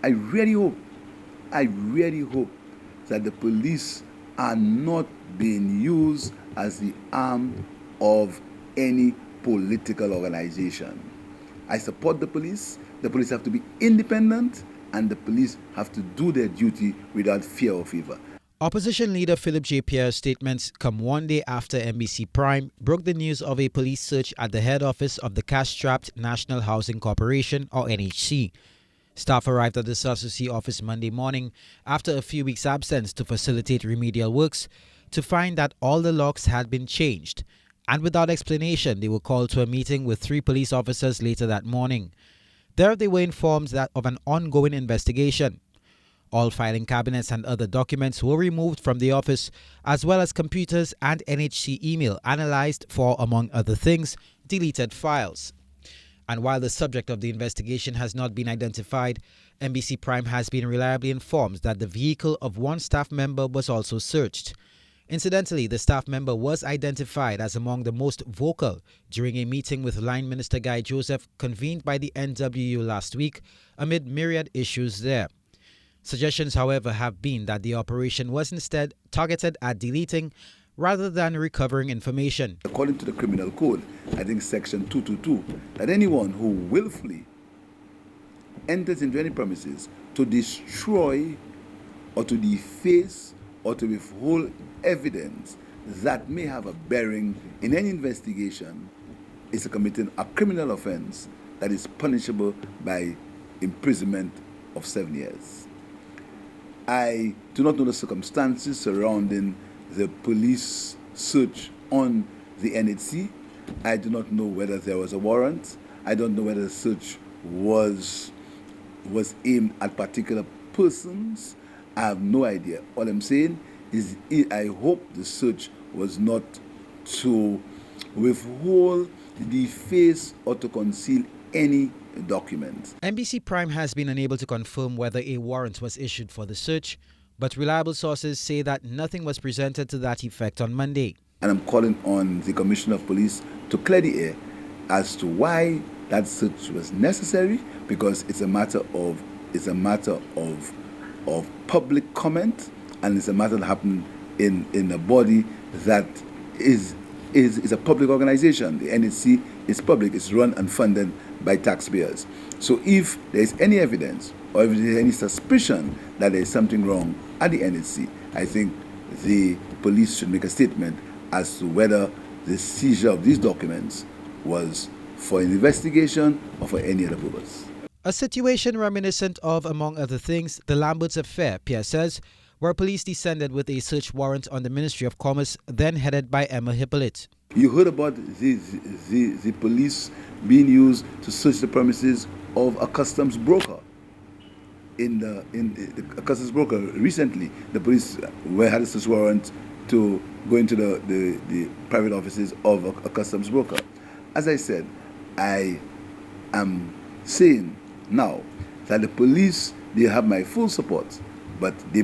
I really hope that the police are not being used as the arm of any political organization. I support the police. The police have to be independent, and the police have to do their duty without fear or favor. Opposition leader Philip J Pierre's statements come one day after MBC Prime broke the news of a police search at the head office of the cash-strapped National Housing Corporation, or NHC. Staff arrived at the South office Monday morning after a few weeks' absence to facilitate remedial works to find that all the locks had been changed. And without explanation, they were called to a meeting with 3 police officers later that morning. There they were informed that of an ongoing investigation. All filing cabinets and other documents were removed from the office, as well as computers and NHC email analyzed for, among other things, deleted files. And while the subject of the investigation has not been identified, MBC Prime has been reliably informed that the vehicle of one staff member was also searched. Incidentally, the staff member was identified as among the most vocal during a meeting with Line Minister Guy Joseph convened by the NWU last week amid myriad issues there. Suggestions, however, have been that the operation was instead targeted at deleting rather than recovering information. According to the criminal code, I think section 222, that anyone who willfully enters into any premises to destroy or to deface or to withhold evidence that may have a bearing in any investigation is committing a criminal offense that is punishable by imprisonment of 7 years. I do not know the circumstances surrounding the police search on the NHC. I do not know whether there was a warrant. I don't know whether the search was aimed at particular persons. I have no idea. All I'm saying is I hope the search was not to withhold, deface, or to conceal any documents. MBC Prime has been unable to confirm whether a warrant was issued for the search, but reliable sources say that nothing was presented to that effect on Monday. And I'm calling on the Commissioner of Police to clear the air as to why that search was necessary, because it's a matter of public comment, and it's a matter that happened in a body that is a public organization. The NHC is public, it's run and funded by taxpayers. So if there is any evidence or if there is any suspicion that there is something wrong at the NHC, I think the police should make a statement as to whether the seizure of these documents was for an investigation or for any other purpose. A situation reminiscent of, among other things, the Lambert's affair, Pierre says, where police descended with a search warrant on the Ministry of Commerce, then headed by Emma Hippolyte. You heard about the police being used to search the premises of a customs broker. In a customs broker recently, the police had a search warrant to go into the private offices of a customs broker. As I said, I am saying now that the police, they have my full support, but they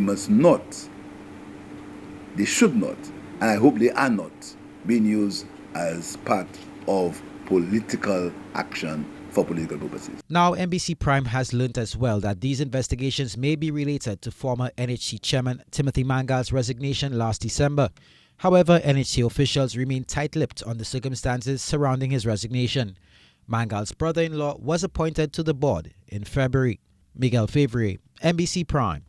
should not, and I hope they are not being used as part of political action for political purposes. Now, MBC Prime has learnt as well that these investigations may be related to former NHC Chairman Timothy Mangal's resignation last December. However, NHC officials remain tight-lipped on the circumstances surrounding his resignation. Mangal's brother-in-law was appointed to the board in February. Miguel Favre, MBC Prime.